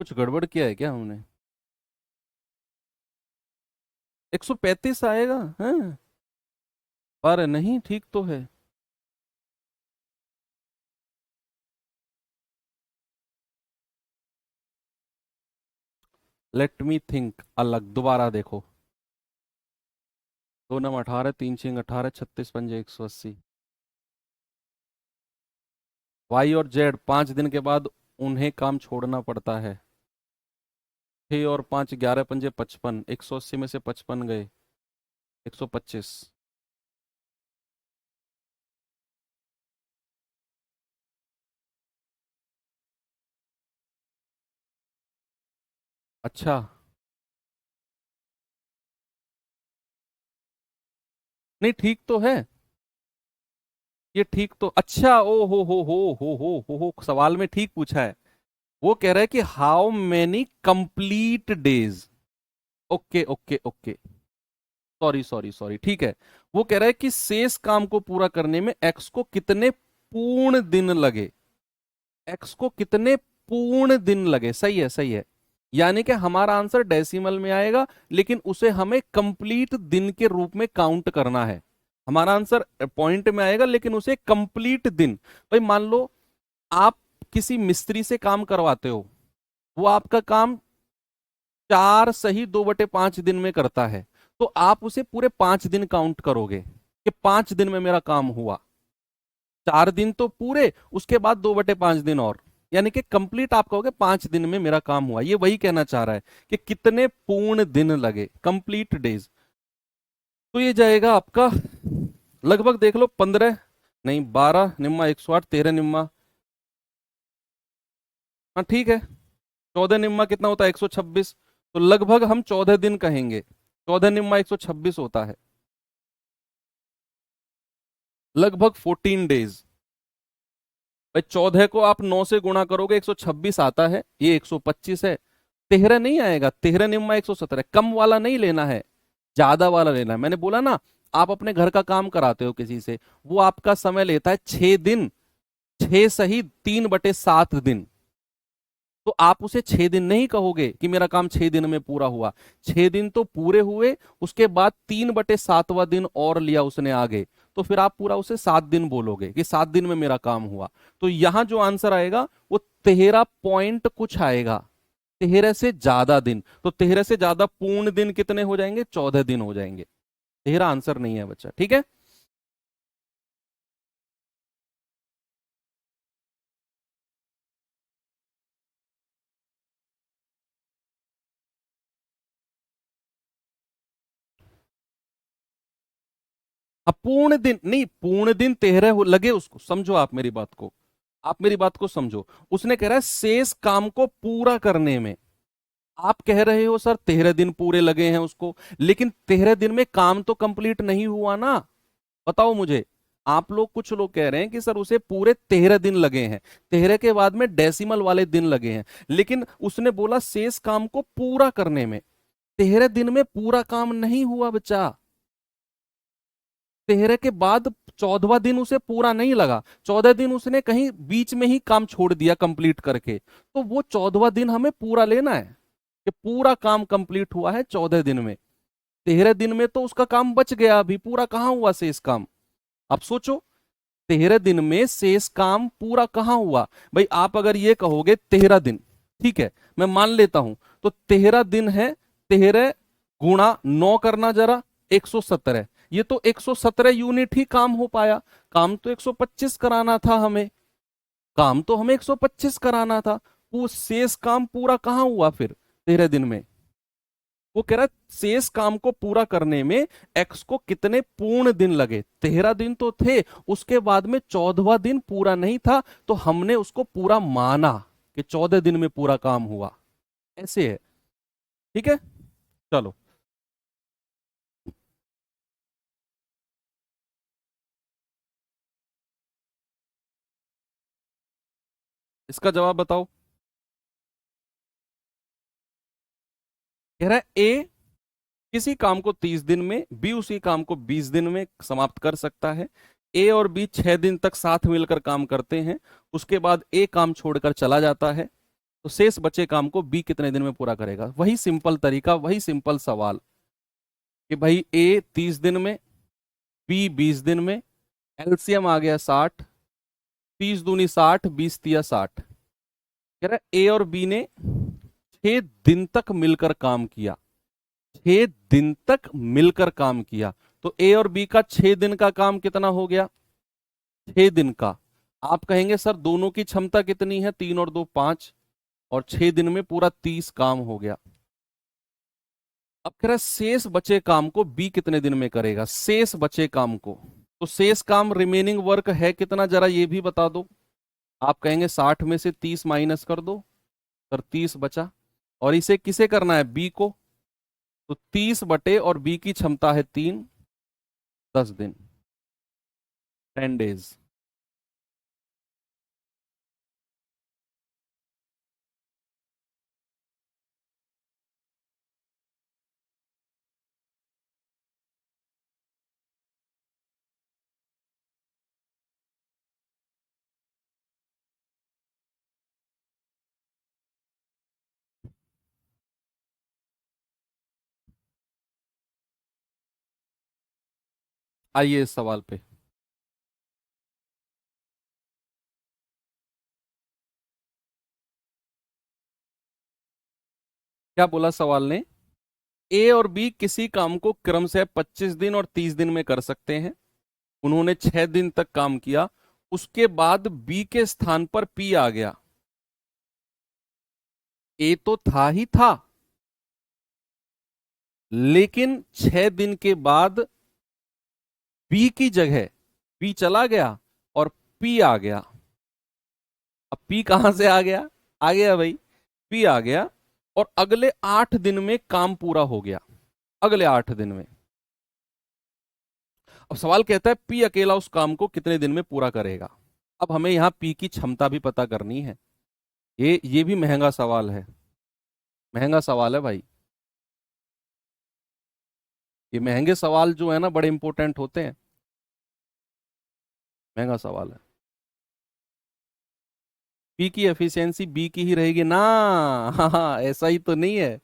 Speaker 1: कुछ गड़बड़ किया है क्या हमने? 135 आएगा? हाँ, पर नहीं, ठीक तो है। लेट मी थिंक, अलग दोबारा देखो। 2 9 18, 3 6 18, 36 पंजे 180। वाई और जेड 5 दिन के बाद उन्हें काम छोड़ना पड़ता है। 6 और 5 11 पंजे 55, 180 में से 55 गए, 125। अच्छा, नहीं ठीक तो है। ये ठीक तो, अच्छा, ओ हो, सवाल में ठीक पूछा है। वो कह रहा है कि how many complete days. Okay okay okay, sorry sorry sorry, ठीक है। वो कह रहा है कि शेष काम को पूरा करने में एक्स को कितने पूर्ण दिन लगे। एक्स को कितने पूर्ण दिन लगे, सही है सही है। यानी कि हमारा आंसर डेसिमल में आएगा, लेकिन उसे हमें कंप्लीट दिन के रूप में काउंट करना है। हमारा आंसर पॉइंट में आएगा, लेकिन उसे कंप्लीट दिन। भाई मान लो आप किसी मिस्त्री से काम करवाते हो, वो आपका काम 4 सही 2/5 दिन में करता है, तो आप उसे पूरे 5 दिन काउंट करोगे कि 5 दिन में मेरा काम हुआ। 4 दिन तो पूरे, उसके बाद 2/5 दिन और, यानी कि कंप्लीट आप कहोगे 5 दिन में मेरा काम हुआ। ये वही कहना चाह रहा है कि कितने पूर्ण दिन लगे, कंप्लीट डेज। तो ये जाएगा आपका लगभग, देख लो 15, नहीं 12 निम्मा 108, 13 निम्मा, हाँ ठीक है, 14 निम्मा कितना होता है 126, तो लगभग हम 14 दिन कहेंगे। 14 निम्मा 126 होता है, लगभग 14 डेज। भाई 14 को आप 9 से गुणा करोगे 126 आता है, ये 125 है। 13 नहीं आएगा, 13 निम्मा 117, कम वाला नहीं लेना है, ज्यादा वाला लेना है। मैंने बोला ना, आप अपने घर का काम कराते हो किसी से, वो आपका समय लेता है 6 दिन, 6 सही 3/7 दिन। तो आप उसे 6 दिन नहीं कहोगे कि मेरा काम 6 दिन में पूरा हुआ। 6 दिन तो पूरे हुए, उसके बाद 3/7वां दिन और लिया उसने आगे, तो फिर आप पूरा उसे 7 दिन बोलोगे कि 7 दिन में मेरा काम हुआ। तो यहां जो आंसर आएगा वो 13 पॉइंट कुछ आएगा, 13 से ज्यादा दिन। तो 13 से ज्यादा पूर्ण दिन कितने हो जाएंगे, 14 दिन हो जाएंगे। 13 आंसर नहीं है बच्चा, ठीक है। अब पूर्ण दिन नहीं, पूर्ण दिन 13 लगे उसको, समझो आप मेरी बात को, आप मेरी बात को समझो। उसने कह रहा है शेष काम को पूरा करने में। आप कह रहे हो सर 13 दिन पूरे लगे हैं उसको, लेकिन 13 दिन में काम तो कंप्लीट नहीं हुआ ना। बताओ मुझे, आप लोग कुछ लोग कह रहे हैं कि सर उसे पूरे 13 दिन लगे हैं, 13 के बाद में डेसिमल वाले दिन लगे हैं, लेकिन उसने बोला शेष काम को पूरा करने में। 13 दिन में पूरा काम नहीं हुआ बच्चा। 13 के बाद 14वां दिन उसे पूरा नहीं लगा, 14 दिन उसने कहीं बीच में ही काम छोड़ दिया कंप्लीट करके, तो वो 14वां दिन हमें पूरा लेना है कि पूरा काम कंप्लीट हुआ है 14 दिन में। 13 दिन में तो उसका काम बच गया, अभी पूरा कहाँ हुआ शेष काम। अब सोचो, 13 दिन में शेष काम पूरा कहाँ हुआ। भाई आप अगर ये कहोगे 13 दिन, ठीक है मैं मान लेता हूं, तो 13 दिन है, 13 × 9 करना जरा, 117। ये तो 117 यूनिट ही काम हो पाया, काम तो 125 कराना था हमें, काम तो हमें 125 कराना था। वो शेष काम पूरा कहाँ हुआ फिर 13 दिन में। वो कह रहा है शेष काम को पूरा करने में एक्स को कितने पूर्ण दिन लगे। 13 दिन तो थे, उसके बाद में 14वां दिन पूरा नहीं था, तो हमने उसको पूरा माना कि 14 दिन में पूरा काम हुआ। ऐसे है, ठीक है। चलो, इसका जवाब बताओ। कह रहा है ए किसी काम को 30 दिन में, बी उसी काम को 20 दिन में समाप्त कर सकता है। ए और बी 6 दिन तक साथ मिलकर काम करते हैं, उसके बाद ए काम छोड़कर चला जाता है, तो शेष बचे काम को बी कितने दिन में पूरा करेगा। वही सिंपल तरीका, वही सिंपल सवाल कि भाई ए 30 दिन में, बी 20 दिन में, एलसीएम आ गया 60, 30 दूनी 60, 20 तिया 60। कह रहा है ए और बी ने 6 दिन तक मिलकर काम किया, 6 दिन तक मिलकर काम किया, तो ए और बी का 6 दिन का काम कितना हो गया, 6 दिन का। आप कहेंगे सर दोनों की क्षमता कितनी है, 3 और 2 5, और 6 दिन में पूरा 30 काम हो गया। अब कह रहा है शेष बचे काम को बी कितने दिन में करेगा, शेष बचे काम को। तो शेष काम रिमेनिंग वर्क है कितना, जरा ये भी बता दो। आप कहेंगे 60 में से 30 माइनस कर दो, सर 30 बचा, और इसे किसे करना है, बी को। तो 30 और बी की क्षमता है 3, 10 दिन, 10 डेज। आइए इस सवाल पे। क्या बोला सवाल ने? ए और बी किसी काम को क्रम से 25 दिन और 30 दिन में कर सकते हैं। उन्होंने 6 दिन तक काम किया, उसके बाद बी के स्थान पर पी आ गया। ए तो था ही था, लेकिन 6 दिन के बाद बी की जगह बी चला गया और पी आ गया। अब पी कहां से आ गया? आ गया भाई, पी आ गया और अगले 8 दिन में काम पूरा हो गया। अगले 8 दिन में। अब सवाल कहता है पी अकेला उस काम को कितने दिन में पूरा करेगा। अब हमें यहां पी की क्षमता भी पता करनी है। ये भी महंगा सवाल है, महंगा सवाल है भाई। ये महंगे सवाल जो है ना बड़े इंपॉर्टेंट होते हैं। महंगा सवाल है। पी की एफिशिएंसी बी की ही रहेगी ना? हाँ, ऐसा ही तो नहीं है।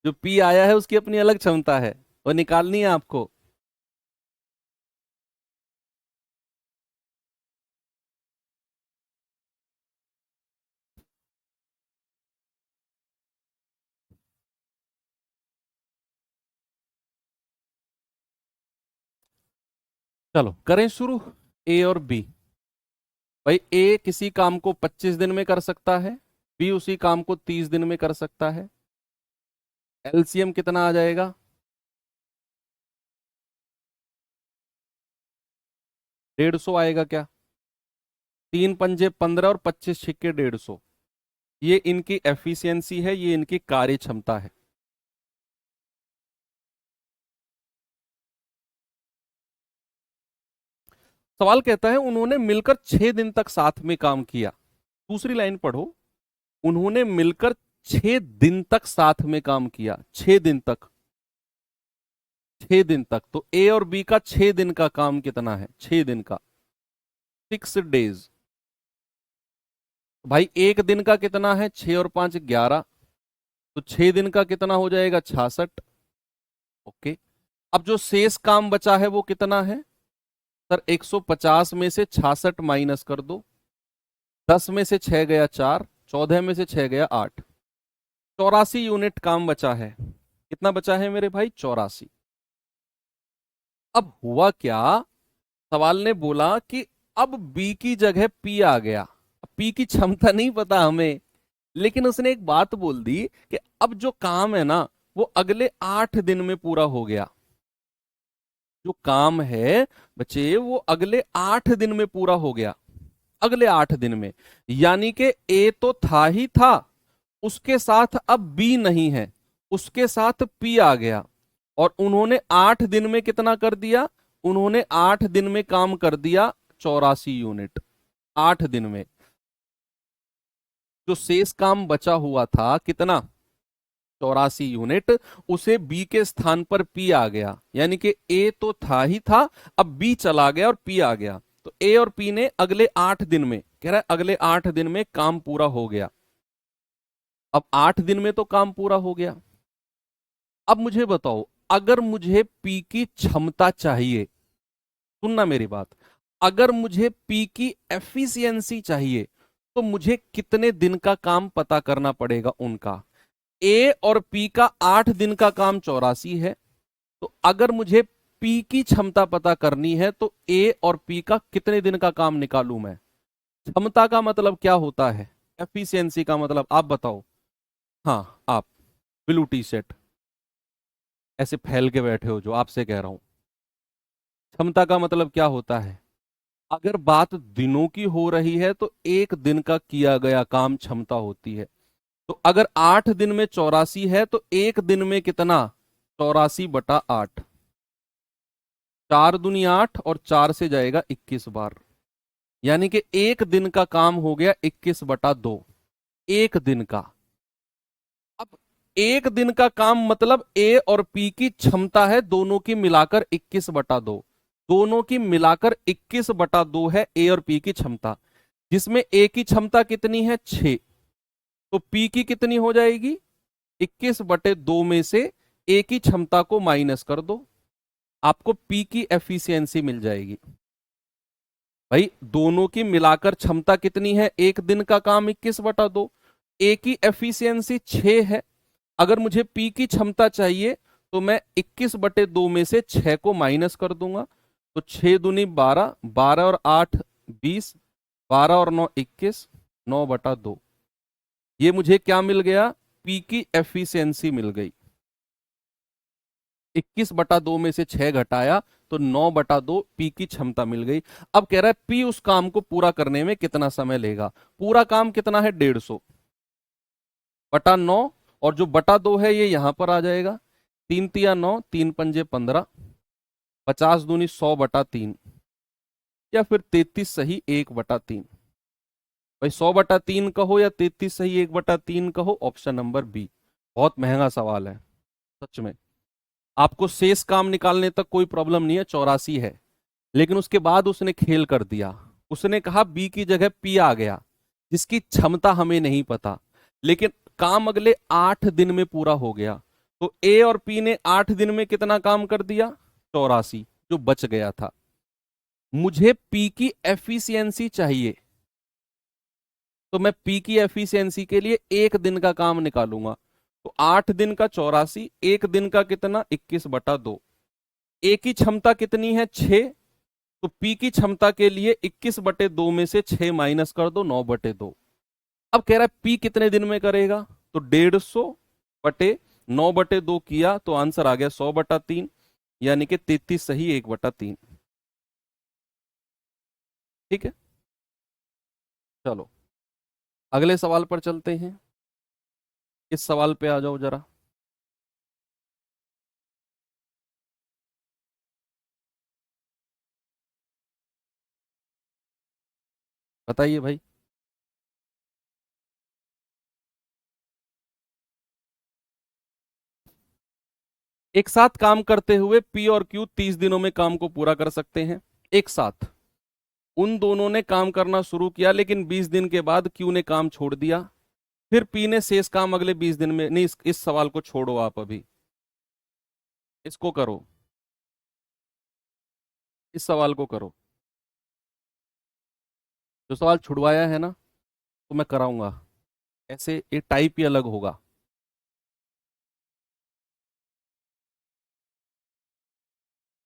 Speaker 1: जो पी आया है उसकी अपनी अलग क्षमता है, वो निकालनी है आपको। चलो करें शुरू। ए और बी। भाई ए किसी काम को 25 दिन में कर सकता है, बी उसी काम को 30 दिन में कर सकता है। एलसीएम कितना आ जाएगा? 150 आएगा क्या? 3 पंजे 15 और 25 छिक्के 150। ये इनकी एफिशिएंसी है, ये इनकी कार्य क्षमता है। सवाल कहता है उन्होंने मिलकर 6 दिन तक साथ में काम किया। दूसरी लाइन पढ़ो। उन्होंने मिलकर 6 दिन तक साथ में काम किया। 6 दिन तक, 6 दिन तक। तो ए और बी का 6 दिन का काम कितना है? 6 दिन का, 6 days। भाई एक दिन का कितना है? 6 और 5 11। तो 6 दिन का कितना हो जाएगा? 66। ओके। अब जो शेष काम बचा है वो कितना है? सर 150 में से 66 माइनस कर दो। 10 में से 6 गया 4, 14 में से 6 गया 8। 84 यूनिट काम बचा है। कितना बचा है मेरे भाई? 84। अब हुआ क्या? सवाल ने बोला कि अब बी की जगह पी आ गया। पी की क्षमता नहीं पता हमें, लेकिन उसने एक बात बोल दी कि अब जो काम है ना वो अगले 8 दिन में पूरा हो गया। जो काम है बच्चे वो अगले 8 दिन में पूरा हो गया। अगले 8 दिन में, यानी कि ए तो था ही था, उसके साथ अब बी नहीं है, उसके साथ पी आ गया। और उन्होंने 8 दिन में कितना कर दिया? उन्होंने 8 दिन में काम कर दिया 84 यूनिट। 8 दिन में जो शेष काम बचा हुआ था कितना? 84 यूनिट। उसे बी के स्थान पर पी आ गया, यानी कि ए तो था ही था, अब बी चला गया और पी आ गया। तो ए और पी ने अगले 8 दिन में, कह रहा है अगले 8 दिन में काम पूरा हो गया। अब 8 दिन में तो काम पूरा हो गया। अब मुझे बताओ, अगर मुझे पी की क्षमता चाहिए, सुनना मेरी बात, अगर मुझे पी की एफिशिएंसी चाहिए तो मुझे कितने दिन का काम पता करना पड़ेगा उनका? ए और पी का 8 दिन का काम 84 है। तो अगर मुझे पी की क्षमता पता करनी है तो ए और पी का कितने दिन का काम निकालूं मैं? क्षमता का मतलब क्या होता है? एफिशिएंसी का मतलब आप बताओ। हाँ आप, ब्लू टी शर्ट ऐसे फैल के बैठे हो जो आपसे कह रहा हूं। क्षमता का मतलब क्या होता है? अगर बात दिनों की हो रही है तो एक दिन का किया गया काम क्षमता होती है। तो अगर 8 दिन में 84 है तो एक दिन में कितना? 84/8। 4 दूनी 8 और 4 से जाएगा 21 बार, यानी कि एक दिन का काम हो गया 21/2। एक दिन का। अब एक दिन का काम मतलब ए और पी की क्षमता है दोनों की मिलाकर 21/2। दोनों की मिलाकर 21/2 है ए और पी की क्षमता, जिसमें ए की क्षमता कितनी है? 6। तो पी की कितनी हो जाएगी? 21/2 में से ए की क्षमता को माइनस कर दो, आपको पी की एफिशिएंसी मिल जाएगी। भाई दोनों की मिलाकर क्षमता कितनी है? एक दिन का काम 21/2, ए की एफिशिएंसी 6 है। अगर मुझे पी की क्षमता चाहिए तो मैं 21/2 में से 6 को माइनस कर दूंगा, तो 6 दूनी 12, 12 और 8 20, 12 और 9 21, 9/2। ये मुझे क्या मिल गया? पी की एफिशिएंसी मिल गई। 21/2 में से 6 घटाया तो 9/2 पी की क्षमता मिल गई। अब कह रहा है पी उस काम को पूरा करने में कितना समय लेगा। पूरा काम कितना है? 150/9, और जो बटा 2 है ये यहां पर आ जाएगा। 3 तिया 9, 3 पंजे 15, 50 दूनी 100/3, या फिर 33 सही 1/3। भाई 100/3 कहो या 33 सही 1/3 कहो, ऑप्शन नंबर बी। बहुत महंगा सवाल है सच में। आपको शेष काम निकालने तक कोई प्रॉब्लम नहीं है, 84 है, लेकिन उसके बाद उसने खेल कर दिया। उसने कहा बी की जगह पी आ गया, जिसकी क्षमता हमें नहीं पता, लेकिन काम अगले 8 दिन में पूरा हो गया। तो ए और पी ने 8 दिन में कितना काम कर दिया? 84, जो बच गया था। मुझे पी की एफिशिएंसी चाहिए, तो मैं पी की एफिशिएंसी के लिए 1 दिन का काम निकालूंगा। तो 8 दिन का 84, 1 दिन का कितना? 21/2। ए की क्षमता कितनी है? 6, तो पी की क्षमता के लिए 21/2 में से 6 माइनस कर दो, 9/2। अब कह रहा है पी कितने दिन में करेगा? तो 150/9/2 किया तो आंसर आ गया 100/3, यानी कि 33 सही 1/3। ठीक है, चलो अगले सवाल पर चलते हैं। इस सवाल पे आ जाओ जरा। बताइए भाई। एक साथ काम करते हुए पी और क्यू 30 दिनों में काम को पूरा कर सकते हैं। एक साथ उन दोनों ने काम करना शुरू किया, लेकिन 20 दिन के बाद क्यू ने काम छोड़ दिया। फिर पी ने शेष काम अगले 20 दिन में नहीं। इस सवाल को छोड़ो, आप अभी इसको करो, इस सवाल को करो। जो सवाल छुड़वाया है ना, तो मैं कराऊंगा। ऐसे ये टाइप ही अलग होगा।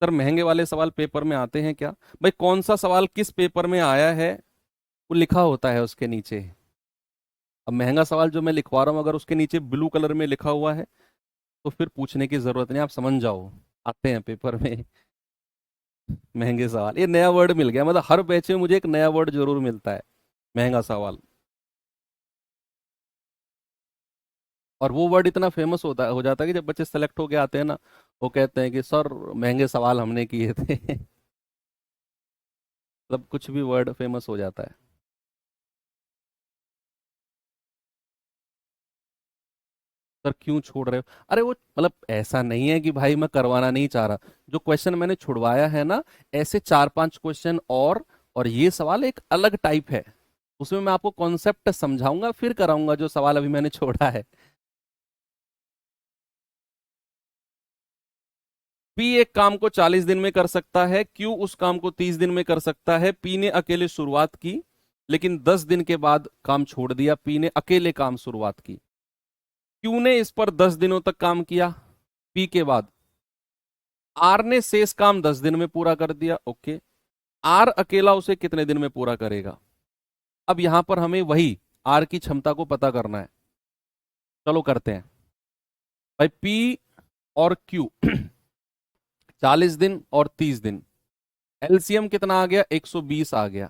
Speaker 1: सर महंगे वाले सवाल पेपर में आते हैं क्या? भाई कौन सा सवाल किस पेपर में आया है वो लिखा होता है उसके नीचे। अब महंगा सवाल जो मैं लिखवा रहा हूँ, अगर उसके नीचे ब्लू कलर में लिखा हुआ है तो फिर पूछने की जरूरत नहीं, आप समझ जाओ। आते हैं पेपर में महंगे सवाल। ये नया वर्ड मिल गया, मतलब हर बैच में मुझे एक नया वर्ड जरूर मिलता है, महंगा सवाल। और वो वर्ड इतना फेमस हो जाता है कि जब बच्चे सेलेक्ट होके आते हैं ना, वो कहते हैं कि सर महंगे सवाल हमने किए थे मतलब कुछ भी वर्ड फेमस हो जाता है। सर क्यों छोड़ रहे हो? अरे वो मतलब ऐसा नहीं है कि भाई मैं करवाना नहीं चाह रहा। जो क्वेश्चन मैंने छुड़वाया है ना, ऐसे 4-5 क्वेश्चन और ये सवाल एक अलग टाइप है। उसमें मैं आपको कॉन्सेप्ट समझाऊंगा फिर कराऊंगा जो सवाल अभी मैंने छोड़ा है। पी एक काम को 40 दिन में कर सकता है, क्यू उस काम को 30 दिन में कर सकता है। पी ने अकेले शुरुआत की, लेकिन 10 दिन के बाद काम छोड़ दिया। पी ने अकेले काम शुरुआत की। क्यू ने इस पर 10 दिनों तक काम किया पी के बाद। आर ने शेष काम 10 दिन में पूरा कर दिया। ओके, आर अकेला उसे कितने दिन में पूरा करेगा? अब यहां पर हमें वही आर की क्षमता को पता करना है। चलो करते हैं। भाई पी और क्यू 40 दिन और 30 दिन, एलसीएम कितना आ गया? 120 आ गया।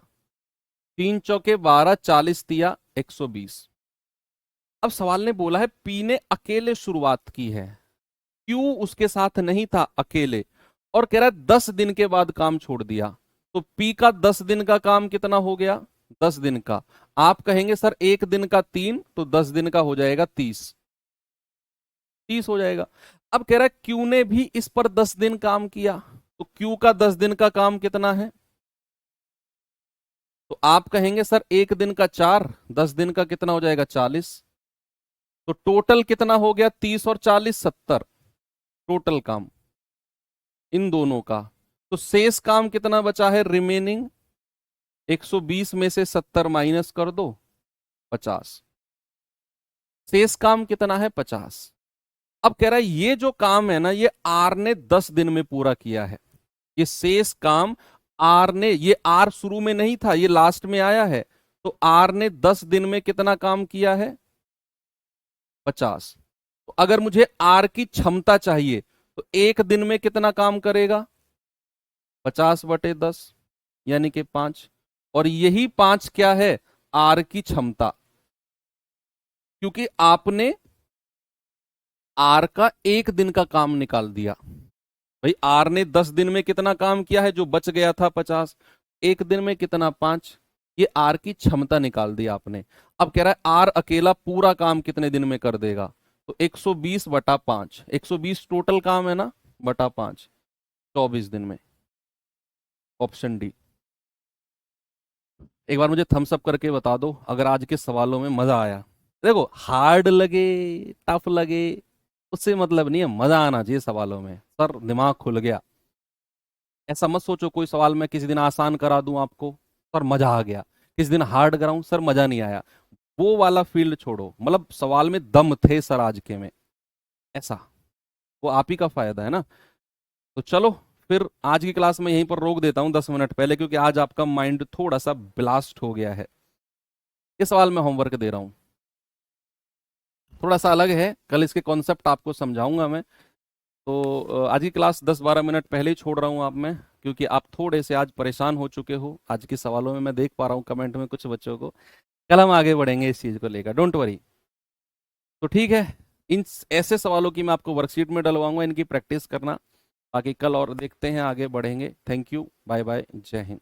Speaker 1: 3 चौके 12, 40 तिया 120। अब सवाल ने बोला है पी ने अकेले शुरुआत की है, क्यू उसके साथ नहीं था, अकेले। और कह रहा है 10 दिन के बाद काम छोड़ दिया। तो पी का 10 दिन का काम कितना हो गया? 10 दिन का। आप कहेंगे सर 1 दिन का 3, तो 10 दिन का हो जाएगा 30। 30 हो जाएगा। अब कह रहा है क्यू ने भी इस पर 10 दिन काम किया, तो क्यू का 10 दिन का काम कितना है? तो आप कहेंगे सर 1 दिन का 4, 10 दिन का कितना हो जाएगा? 40। तो टोटल कितना हो गया? 30 और 40, 70 टोटल काम इन दोनों का। तो शेष काम कितना बचा है रिमेनिंग? 120 में से 70 माइनस कर दो, 50। शेष काम कितना है? 50। अब कह रहा है ये जो काम है ना, ये आर ने 10 दिन में पूरा किया है। ये शेष काम आर ने, ये आर शुरू में नहीं था, ये लास्ट में आया है। तो आर ने 10 दिन में कितना काम किया है? 50। तो अगर मुझे आर की क्षमता चाहिए तो एक दिन में कितना काम करेगा? 50/10 यानी कि 5। और यही 5 क्या है? आर की क्षमता। क्योंकि आपने आर का एक दिन का काम निकाल दिया। भाई आर ने 10 दिन में कितना काम किया है? जो बच गया था 50। एक दिन में कितना? 5। ये आर की क्षमता निकाल दी आपने। अब कह रहा है आर अकेला पूरा काम कितने दिन में कर देगा? तो 120/5, 120 टोटल काम है ना, बटा 5, 24 दिन में। Option D. एक बार मुझे थम्स अप करके बता दो अगर आज के सवालों में मजा आया। देखो, हार्ड लगे टफ लगे उससे मतलब नहीं है, मजा आना चाहिए सवालों में। सर दिमाग खुल गया, ऐसा मत सोचो कोई सवाल मैं किसी दिन आसान करा दूं आपको, सर मजा आ गया, किसी दिन हार्ड कराऊं सर मजा नहीं आया। वो वाला फील्ड छोड़ो, मतलब सवाल में दम थे सर आज के में, ऐसा। वो आप ही का फायदा है ना। तो चलो, फिर आज की क्लास में यहीं पर रोक देता हूँ 10 मिनट पहले, क्योंकि आज आपका माइंड थोड़ा सा ब्लास्ट हो गया है। ये सवाल मैं होमवर्क दे रहा हूँ, थोड़ा सा अलग है, कल इसके कॉन्सेप्ट आपको समझाऊंगा मैं। तो आज की क्लास 10-12 मिनट पहले ही छोड़ रहा हूँ आप में, क्योंकि आप थोड़े से आज परेशान हो चुके हो आज के सवालों में, मैं देख पा रहा हूँ कमेंट में कुछ बच्चों को। कल हम आगे बढ़ेंगे इस चीज़ को लेकर, डोंट वरी। तो ठीक है, इन ऐसे सवालों की मैं आपको वर्कशीट में डलवाऊंगा, इनकी प्रैक्टिस करना। बाकी कल और देखते हैं, आगे बढ़ेंगे। थैंक यू, बाय बाय, जय हिंद।